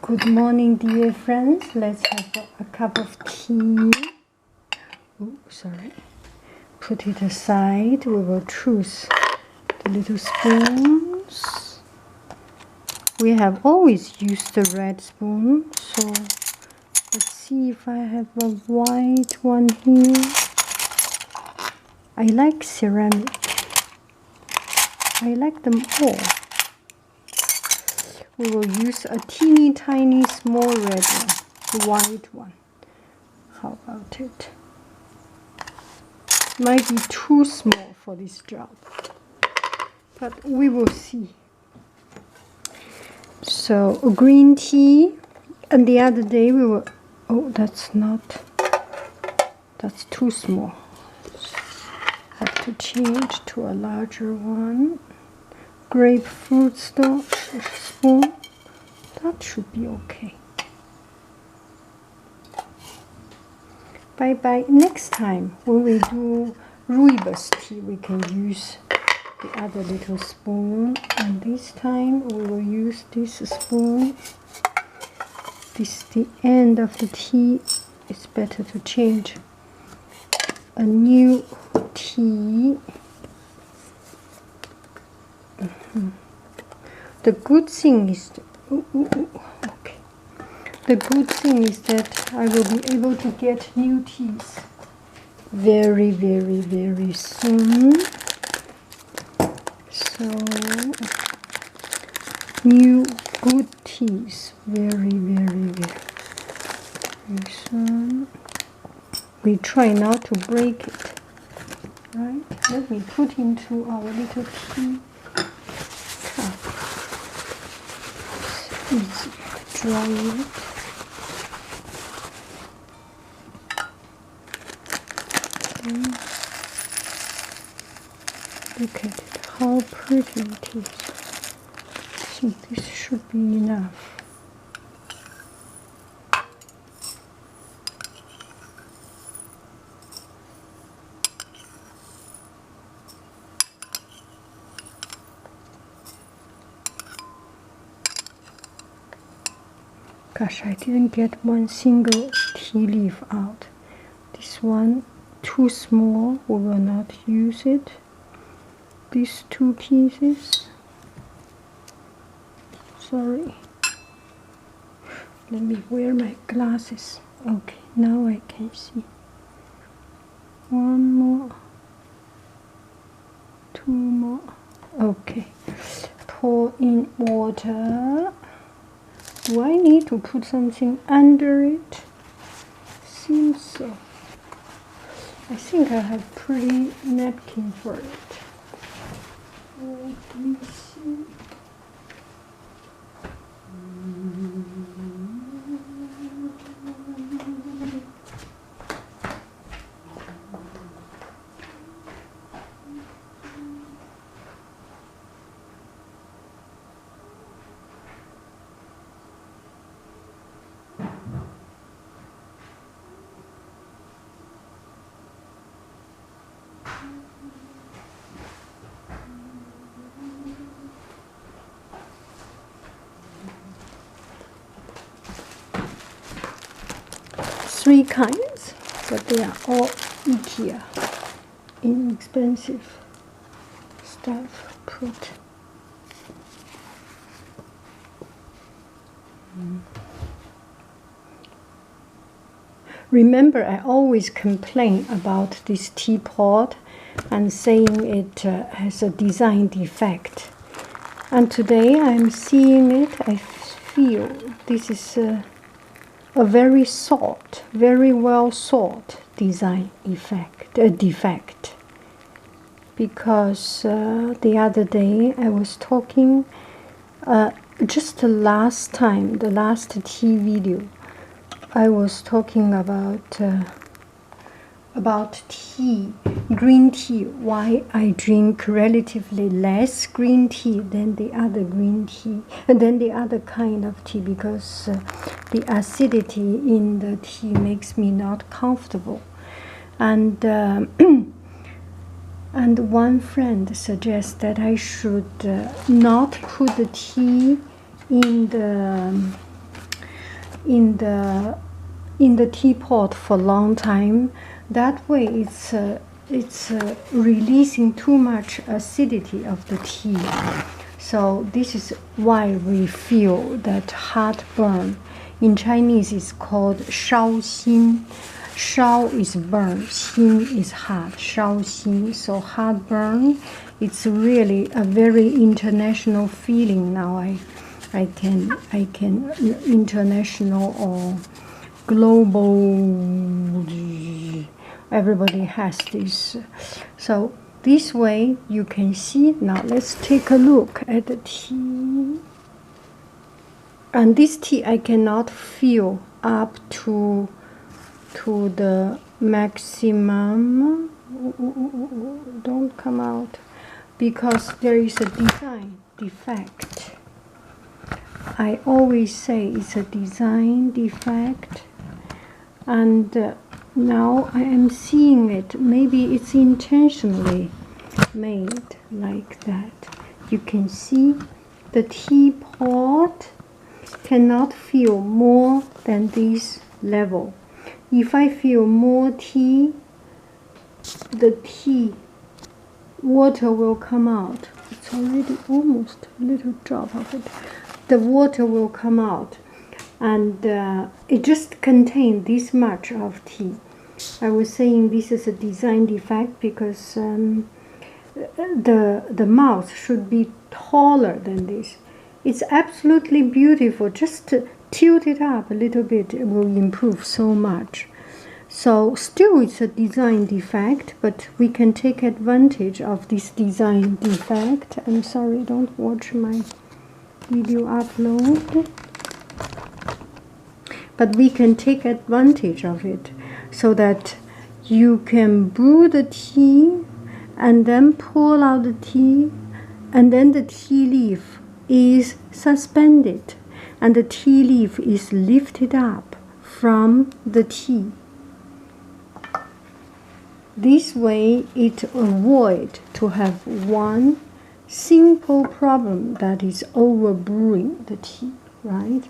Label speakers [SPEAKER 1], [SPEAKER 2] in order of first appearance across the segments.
[SPEAKER 1] Good morning, dear friends. Let's have a cup of tea. Oh, sorry. Put it aside. We will choose the little spoons. We have always used the red spoon, so let's see if I have a white one here. I like ceramic. I like them all. We will use a teeny tiny small red one, the white one. How about it? Might be too small for this job, but we will see. So green tea, and the other day we were, oh, that's too small. Have to change to a larger one. Grapefruit spoon, that should be okay. Bye bye. Next time when we do rooibos tea, we can use the other little spoon, and this time we will use this spoon. This is the end of the tea. It's better to change a new tea. The good thing is okay. The good thing is that I will be able to get new teas very, very, very soon. So new good teas very, very, very soon. We try not to break it. Right? Let me put into our little tea cup. It's easy to dry it. Okay. Look at it, how pretty it is. I think this should be enough. Gosh, I didn't get one single tea leaf out. This one, too small, we will not use it. These two pieces, sorry. Let me wear my glasses. Okay, now I can see. One more, two more. Okay, pour in water. Do I need to put something under it? Seems so. I think I have pretty napkin for it. Let me see. Three kinds, but they are all IKEA, inexpensive stuff. Put. Remember, I always complain about this teapot and saying it has a design defect. And today I'm seeing it. I feel this is a very sought, very well sought design defect. Because the other day I was talking, just the last time, the last tea video, I was talking about tea, green tea, why I drink relatively less green tea than the other green tea, and then the other kind of tea, because the acidity in the tea makes me not comfortable. And and one friend suggests that I should not put the tea in the in the teapot for a long time. That way, it's releasing too much acidity of the tea. So this is why we feel that heartburn. In Chinese, it's called 烧心. 烧 is burn, 心 is heart. 烧心. So heartburn, it's really a very international feeling now. I can international or global. Everybody has this. So this way you can see. Now let's take a look at the tea. And this tea I cannot fill up to the maximum. Don't come out, because there is a design defect. I always say it's a design defect, and now I am seeing it. Maybe it's intentionally made like that. You can see the teapot cannot fill more than this level. If I fill more tea, the tea water will come out. It's already almost a little drop of it. The water will come out, and it just contains this much of tea. I was saying this is a design defect because the mouth should be taller than this. It's absolutely beautiful. Just tilt it up a little bit, it will improve so much. So still it's a design defect, but we can take advantage of this design defect. I'm sorry, don't watch my video upload. But we can take advantage of it so that you can brew the tea and then pull out the tea, and then the tea leaf is suspended and the tea leaf is lifted up from the tea. This way it avoids to have one simple problem, that is over brewing the tea, right?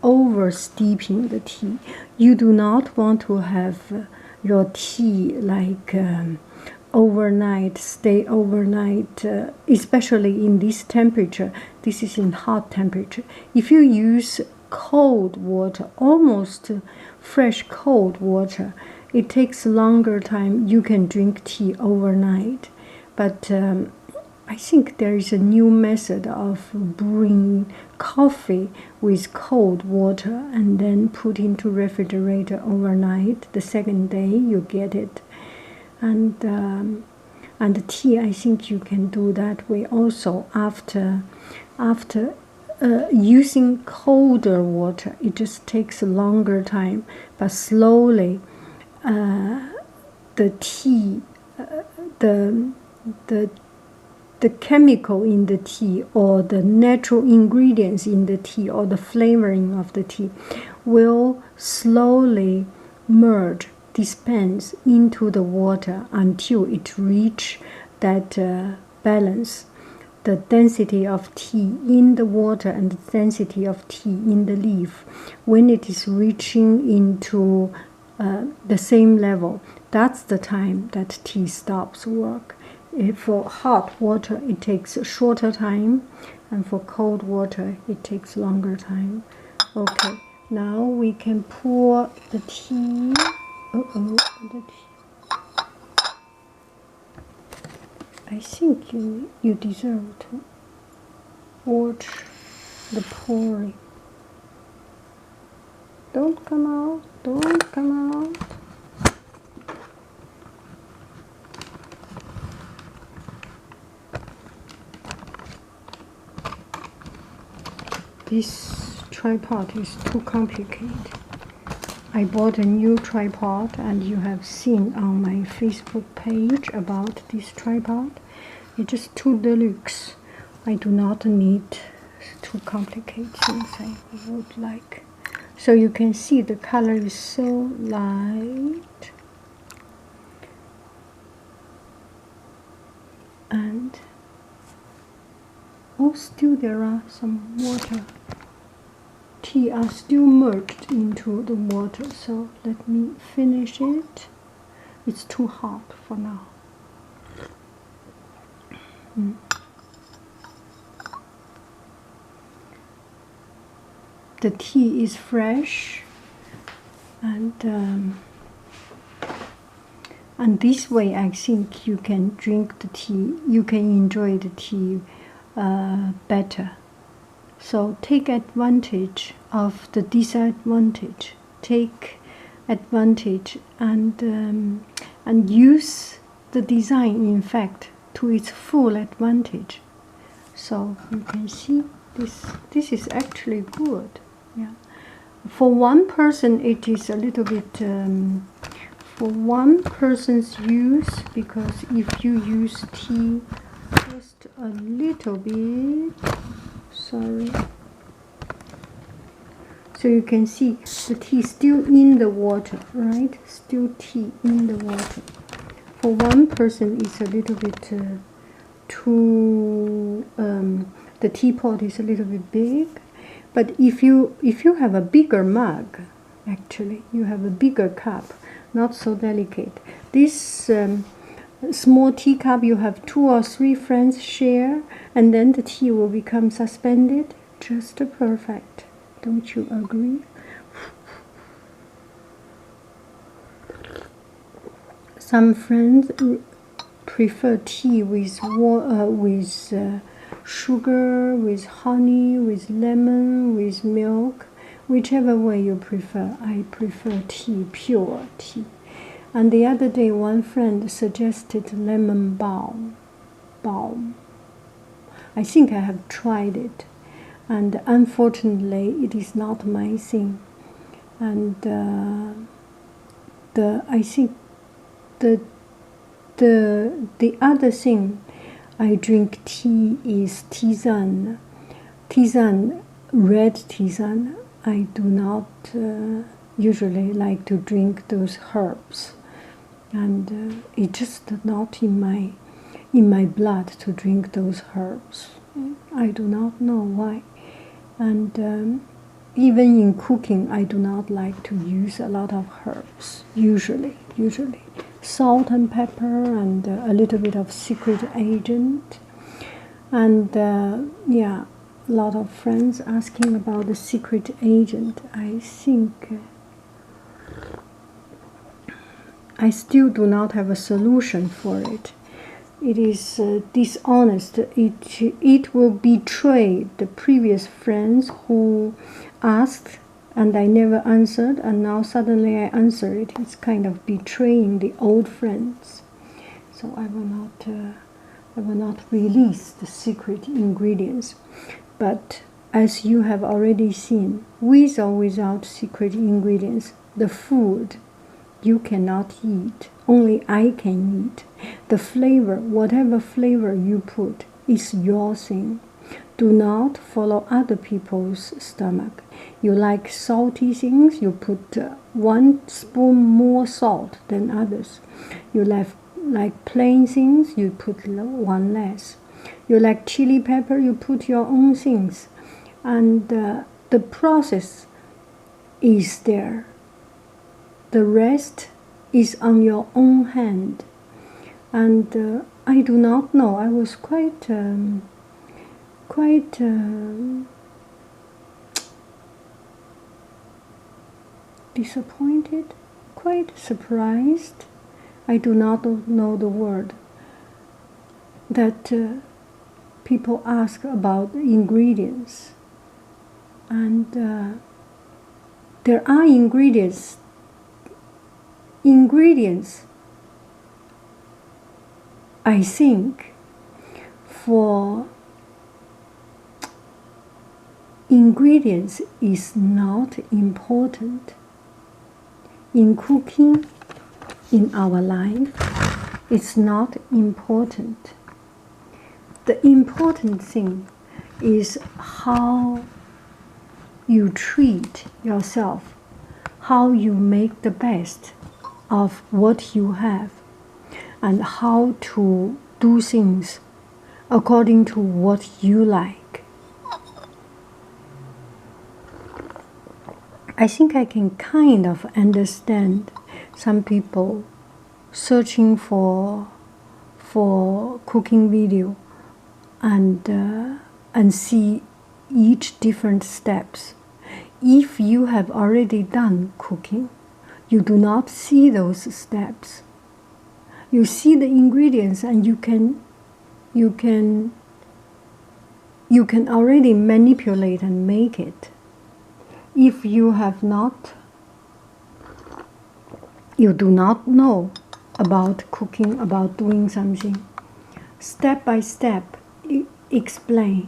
[SPEAKER 1] Over steeping the tea. You do not want to have your tea like overnight, stay overnight, especially in this temperature. This is in hot temperature. If you use cold water, almost fresh cold water, it takes longer time. You can drink tea overnight, but I think there is a new method of brewing coffee with cold water and then put into refrigerator overnight. The second day you get it, and the tea, I think you can do that way also. After using colder water, it just takes a longer time, but slowly the tea, the chemical in the tea, or the natural ingredients in the tea, or the flavoring of the tea will slowly merge, dispense into the water until it reach that balance. The density of tea in the water and the density of tea in the leaf, when it is reaching into the same level, that's the time that tea stops work. For hot water, it takes a shorter time, and for cold water, it takes longer time. Okay, now we can pour the tea. The tea. I think you deserve to watch the pouring. Don't come out, don't come out. This tripod is too complicated. I bought a new tripod, and you have seen on my Facebook page about this tripod. It's just too deluxe. I do not need too complicated things I would like. So you can see the color is so light, and oh, still there are some water tea are still merged into the water, so let me finish it. It's too hot for now. The tea is fresh, and this way I think you can drink the tea, you can enjoy the tea better. So take advantage of the disadvantage. Take advantage and use the design, in fact, to its full advantage. So you can see this is actually good. Yeah. For one person, it is a little bit for one person's use, because if you use tea just a little bit, sorry, so you can see the tea still in the water, right? Still tea in the water. For one person, it's a little bit too. The teapot is a little bit big, but if you have a bigger mug, actually you have a bigger cup, not so delicate. This small teacup, you have 2 or 3 friends share, and then the tea will become suspended, just perfect. Don't you agree? Some friends prefer tea with sugar, with honey, with lemon, with milk, whichever way you prefer. I prefer tea, pure tea. And the other day, one friend suggested lemon balm. I think I have tried it, and unfortunately, it is not my thing. And I think the other thing I drink tea is tisane. Red tisane. I do not usually like to drink those herbs, and it's just not in my blood to drink those herbs. I do not know why, and even in cooking, I do not like to use a lot of herbs. Usually salt and pepper and a little bit of secret agent. And yeah, a lot of friends asking about the secret agent. I think I still do not have a solution for it. It is dishonest. It will betray the previous friends who asked and I never answered, and now suddenly I answer it. It's kind of betraying the old friends. So I will not release the secret ingredients. But as you have already seen, with or without secret ingredients, the food you cannot eat. Only I can eat. The flavor, whatever flavor you put, is your thing. Do not follow other people's stomach. You like salty things, you put 1 spoon more salt than others. You like plain things, you put 1 less. You like chili pepper, you put your own things. And the process is there. The rest is on your own hand. And I do not know. I was quite disappointed, quite surprised. I do not know the word. That people ask about the ingredients. And there are ingredients. I think for ingredients is not important in cooking, in our life. It's not important. The important thing is how you treat yourself, how you make the best of what you have, and how to do things according to what you like. I think I can kind of understand some people searching for cooking video and see each different steps. If you have already done cooking, you do not see those steps. You see the ingredients and you can already manipulate and make it. If you have not, you do not know about cooking, about doing something, step by step explain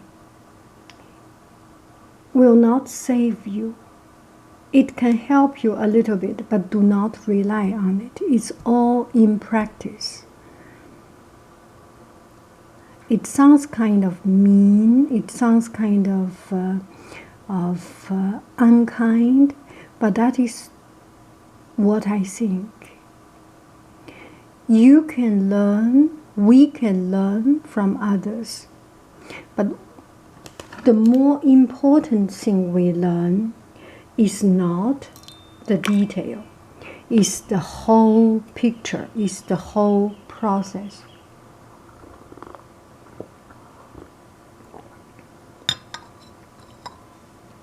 [SPEAKER 1] will not save you. It can help you a little bit, but do not rely on it. It's all in practice. It sounds kind of mean, it sounds kind of unkind, but that is what I think. You can learn, we can learn from others, but the more important thing we learn is not the detail, it's the whole picture, it's the whole process.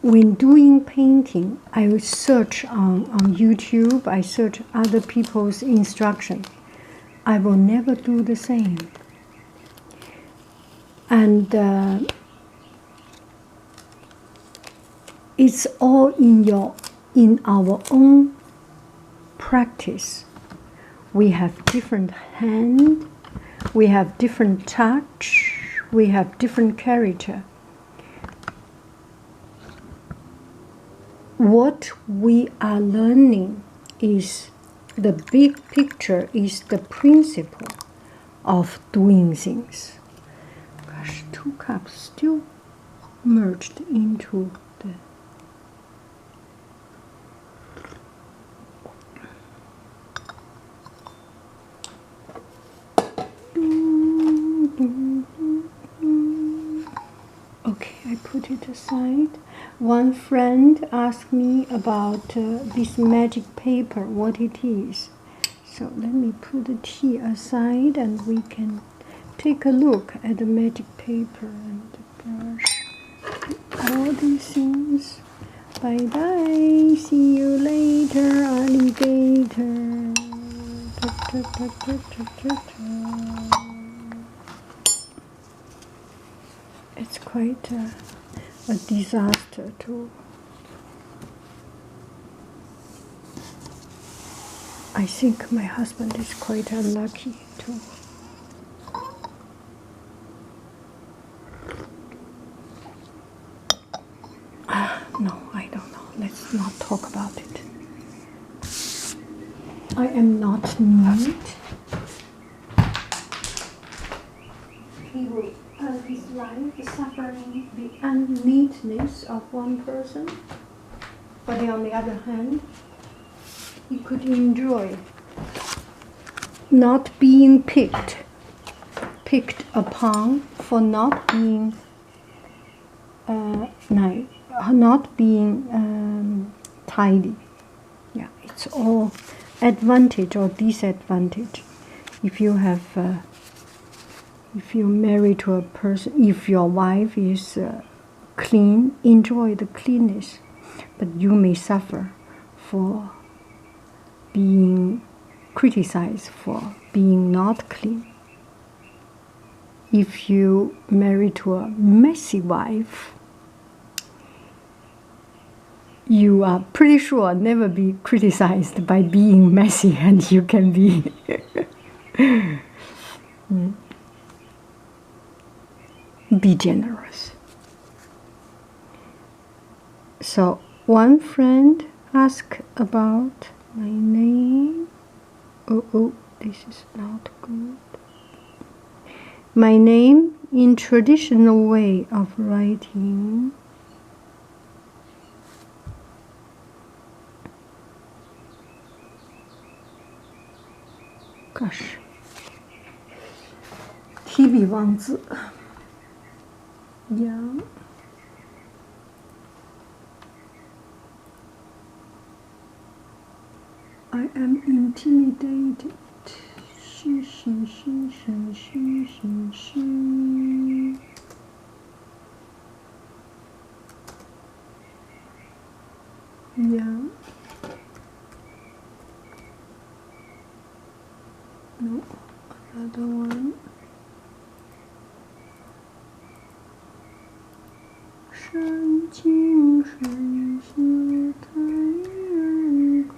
[SPEAKER 1] When doing painting, I will search on YouTube, I search other people's instruction. I will never do the same. And it's all in our own practice. We have different hand, we have different touch, we have different character. What we are learning is the big picture, is the principle of doing things. Gosh, 2 cups still merged into the... Okay, I put it aside. One friend asked me about this magic paper, what it is. So let me put the tea aside and we can take a look at the magic paper and the brush. All these things. Bye bye. See you later, alligator. Ta, ta, ta, ta, ta, ta, ta. It's quite a disaster too. I think my husband is quite unlucky too. No, I don't know. Let's not talk about it. I am not neat. He will his life is suffering the unneatness of one person, but on the other hand, he could enjoy not being picked upon for not being not being tidy. Yeah, it's all advantage or disadvantage. If you have if you're married to a person, if your wife is clean, enjoy the cleanness, but you may suffer for being criticized for being not clean. If you marry to a messy wife, you are pretty sure never be criticized by being messy, and you can be be generous. So one friend asked about my name. Oh, this is not good. My name in traditional way of writing. Gosh. 提笔忘字。Yeah. I am intimidated. Yeah. No, another one. 山清水秀太阳高.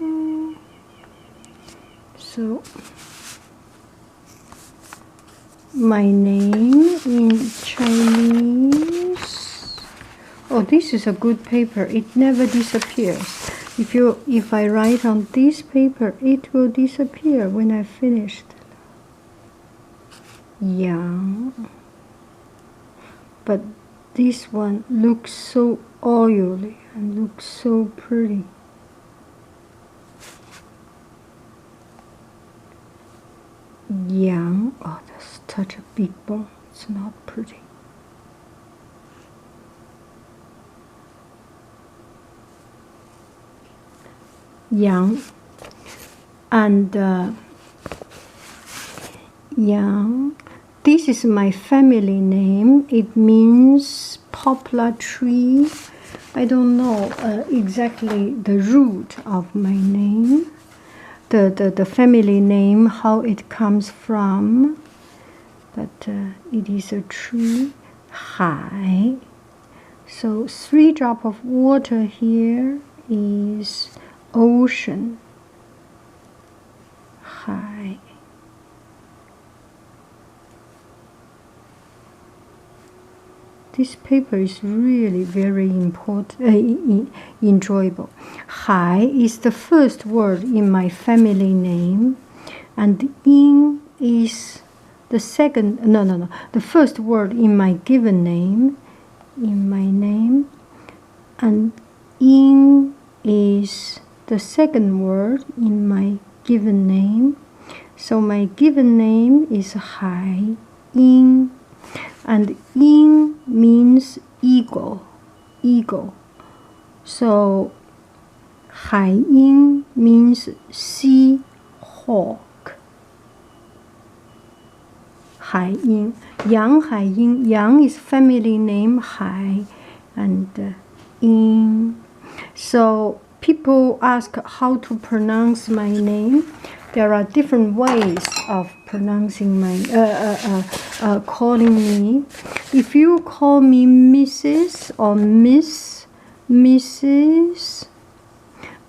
[SPEAKER 1] So my name in Chinese. Oh, this is a good paper. It never disappears. If I write on this paper, it will disappear when I finished. Yang. But this one looks so oily and looks so pretty. Yang. Oh, that's such a big bone. It's not pretty. Yang. And Yang. This is my family name. It means poplar tree. I don't know exactly the root of my name, the family name, how it comes from, but it is a tree. Hai. So 3 drops of water here is ocean. Hai. This paper is really very important, enjoyable. Hai is the first word in my family name, and Ying is the second. No. The first word in my given name, and Ying is the second word in my given name. So my given name is Hai Ying. And Ying means eagle. So Hai Ying means sea hawk. Hai Ying. Yang Hai Ying. Yang is family name Hai and Ying. So people ask how to pronounce my name. There are different ways of pronouncing my calling me. If you call me Mrs. or Mrs.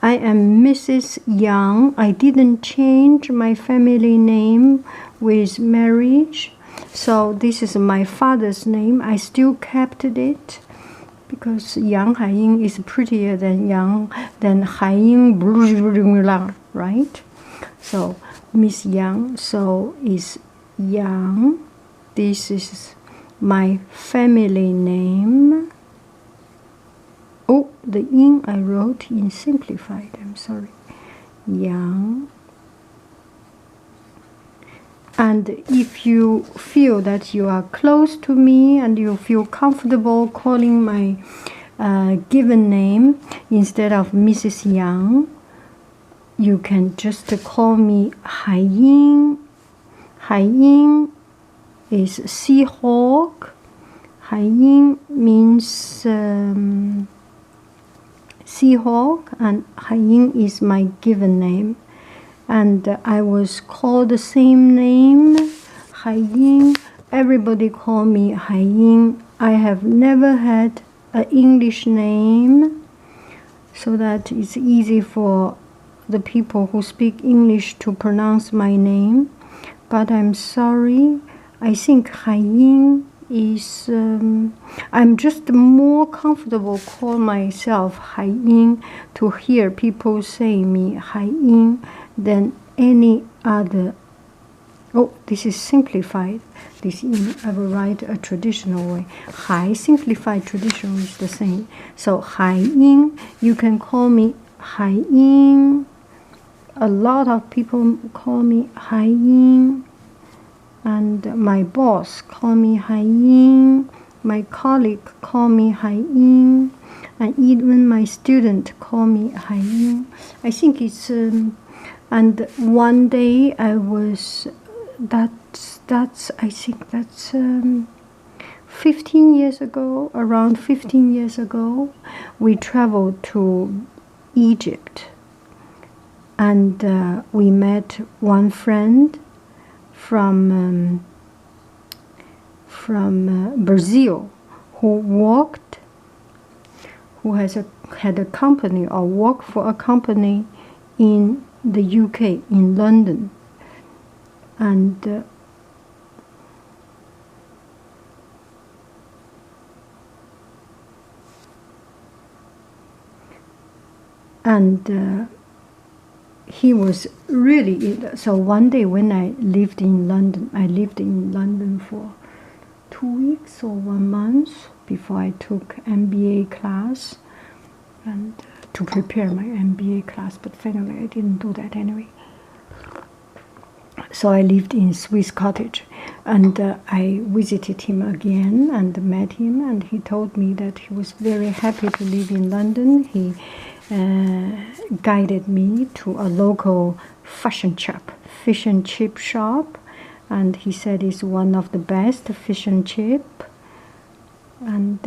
[SPEAKER 1] I am Mrs. Yang. I didn't change my family name with marriage. So this is my father's name. I still kept it because Yang Hai Ying is prettier than Hai Ying, right? So Miss Yang, so is Yang. This is my family name. Oh, the Ying I wrote in simplified, I'm sorry. Yang. And if you feel that you are close to me and you feel comfortable calling my given name instead of Mrs. Yang, you can just call me Hai Ying. Hai Ying is sea hawk. Hai Ying means sea hawk, and Hai Ying is my given name. And I was called the same name, Hai Ying. Everybody call me Hai Ying. I have never had an English name, so that it's easy for the people who speak English to pronounce my name. But I'm sorry, I think Hai Ying is, I'm just more comfortable call myself Hai Ying to hear people say me Hai Ying than any other. Oh, this is simplified. This I will write a traditional way. Hai simplified traditional is the same. So Hai Ying, you can call me Hai Ying. A lot of people call me Hai Ying, and my boss call me Hai Ying, my colleague call me Hai Ying, and even my student call me Hai Ying. I think it's And one day I was, I think that's 15 years ago, around 15 years ago, we traveled to Egypt. And we met one friend from Brazil who had a company or worked for a company in the UK, in London. And he was really, so one day when I lived in London for 2 weeks or 1 month before I took MBA class, and to prepare my MBA class, but finally I didn't do that anyway. So I lived in Swiss Cottage, and I visited him again and met him, and he told me that he was very happy to live in London. He guided me to a local fish and chip shop, and he said it's one of the best fish and chip. And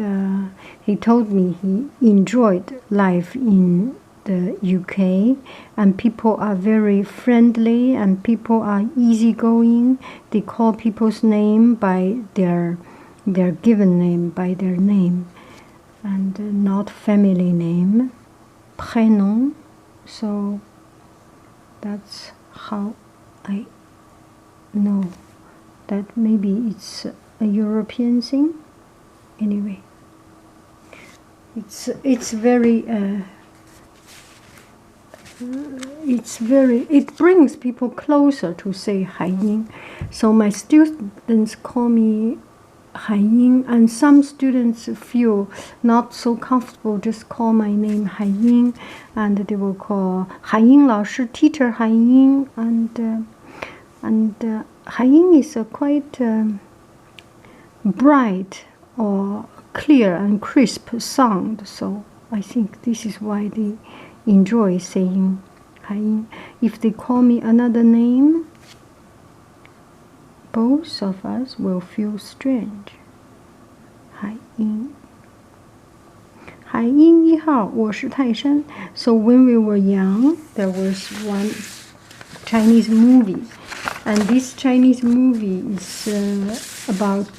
[SPEAKER 1] he told me he enjoyed life in the UK, and people are very friendly and people are easygoing. They call people's name by their given name, by their name, and not family name, prénom. So that's how I know that maybe it's a European thing. Anyway, it's very it brings people closer to say Haiying. So my students call me Haiying, and some students feel not so comfortable, just call my name Haiying, and they will call Haiying 老师, teacher Haiying, and Haiying is a quite bright or clear and crisp sound, so I think this is why they enjoy saying Haiying. If they call me another name, both of us will feel strange. Haiying. Haiying 1号, 我是泰山. So when we were young, there was one Chinese movie, and this Chinese movie is about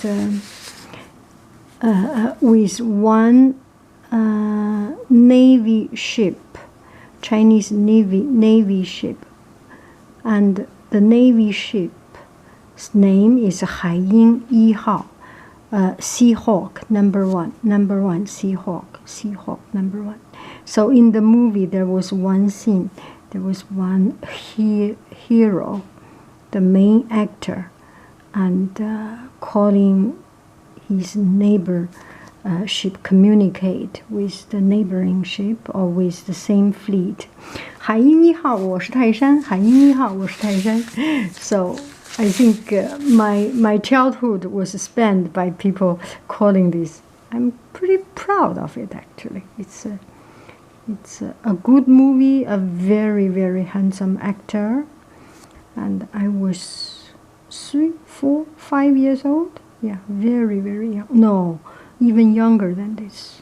[SPEAKER 1] with one navy ship, Chinese navy ship, and the navy ship's name is Haiying 1号, Seahawk number one, Seahawk number one. So in the movie there was one scene, there was one hero, the main actor, and calling his neighbor ship, communicate with the neighboring ship or with the same fleet. 海鹰1号, 我是泰山. 海鹰1号, 我是泰山. So I think my childhood was spent by people calling this. I'm pretty proud of it, actually. It's a good movie, a very, very handsome actor. And I was 3, 4, 5 years old. Yeah, very, very young. No, even younger than this.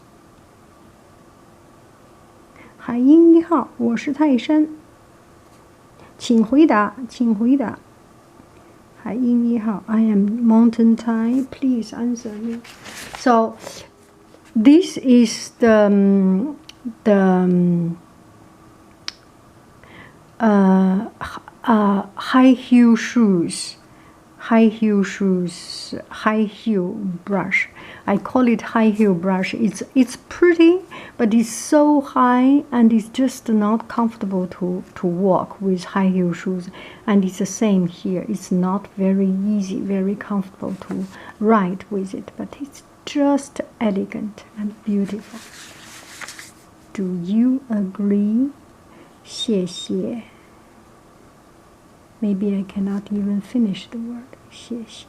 [SPEAKER 1] 海鹰1号, 我是泰山. 请回答, 请回答. 海鹰1号, I am Mountain Tai, please answer me. So this is the high heel shoes, high heel brush. I call it high heel brush. It's pretty, but it's so high and it's just not comfortable to walk with high heel shoes. And it's the same here. It's not very easy, very comfortable to ride with it, but it's just elegant and beautiful. Do you agree? 谢谢. Maybe I cannot even finish the word. 谢谢.